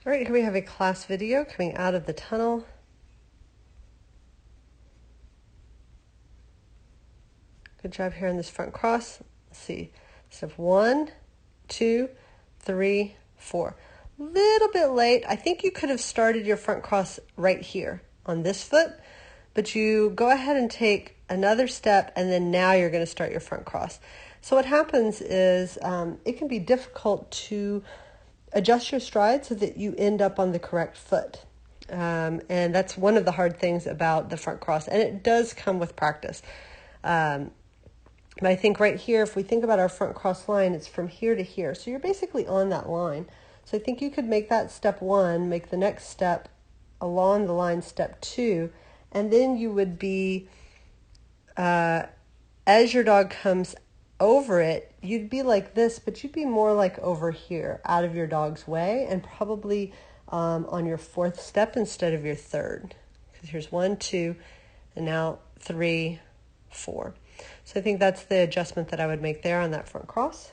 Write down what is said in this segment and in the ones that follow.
All right, here we have a class video coming out of the tunnel. Good job here on this front cross. Let's see, step 1, 2, 3, 4. Little bit late. I think you could have started your front cross right here on this foot, but you go ahead and take another step, and then now you're going to start your front cross. So what happens is it can be difficult to adjust your stride so that you end up on the correct foot. And that's one of the hard things about the front cross, and it does come with practice. But I think right here, if we think about our front cross line, it's from here to here. So you're basically on that line. So I think you could make that step 1, make the next step along the line step 2, and then you would be, as your dog comes over it, you'd be like this, but you'd be more like over here, out of your dog's way, and probably on your 4th step instead of your 3rd. Because here's 1, 2, and now 3, 4. So I think that's the adjustment that I would make there on that front cross.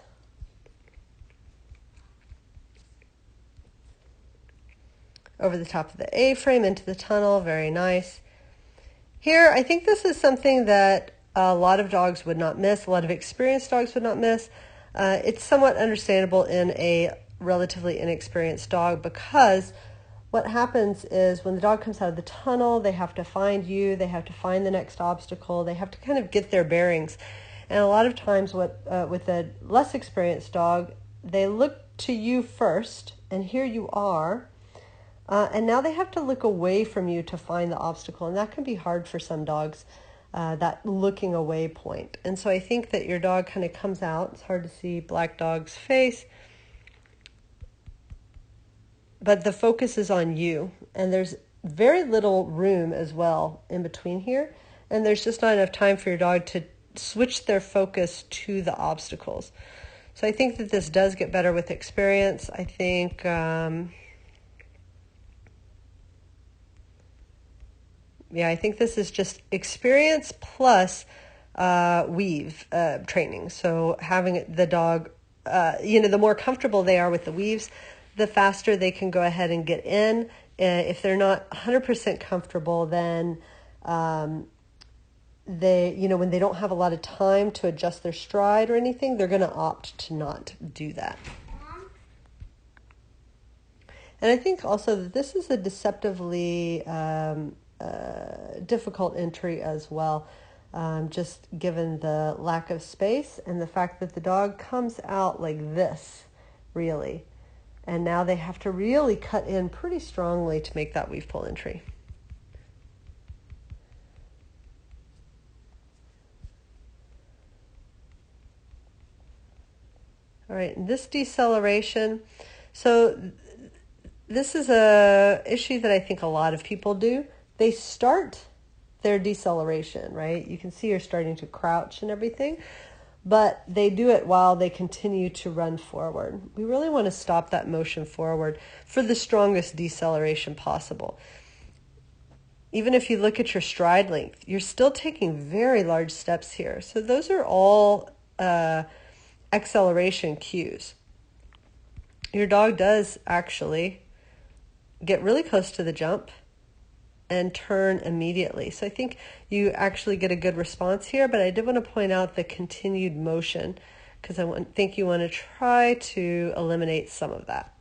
Over the top of the A-frame into the tunnel, very nice. Here, I think this is something that a lot of dogs would not miss, a lot of experienced dogs would not miss. It's somewhat understandable in a relatively inexperienced dog, because what happens is when the dog comes out of the tunnel, they have to find you, they have to find the next obstacle, they have to kind of get their bearings. And a lot of times with a less experienced dog, they look to you first, and here you are, and now they have to look away from you to find the obstacle, and that can be hard for some dogs. That looking away point. And so I think that your dog kind of comes out. It's hard to see black dog's face, but the focus is on you, and there's very little room as well in between here, and there's just not enough time for your dog to switch their focus to the obstacles. So I think that this does get better with experience. I think yeah, I think this is just experience plus weave training. So having the dog, the more comfortable they are with the weaves, the faster they can go ahead and get in. If they're not 100% comfortable, then when they don't have a lot of time to adjust their stride or anything, they're going to opt to not do that. And I think also that this is a deceptively difficult entry as well, just given the lack of space and the fact that the dog comes out like this, really. And now they have to really cut in pretty strongly to make that weave pull entry. All right, and this deceleration. So this is a issue that I think a lot of people do. They start their deceleration, right? You can see you're starting to crouch and everything, but they do it while they continue to run forward. We really want to stop that motion forward for the strongest deceleration possible. Even if you look at your stride length, you're still taking very large steps here. So those are all acceleration cues. Your dog does actually get really close to the jump and turn immediately. So I think you actually get a good response here, but I did want to point out the continued motion, because I think you want to try to eliminate some of that.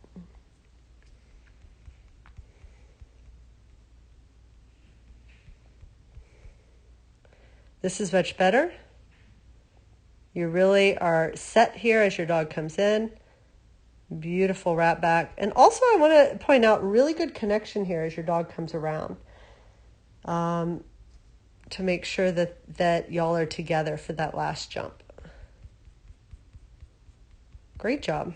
This is much better. You really are set here as your dog comes in. Beautiful wrap back. And also I want to point out really good connection here as your dog comes around, to make sure that y'all are together for that last jump. Great job.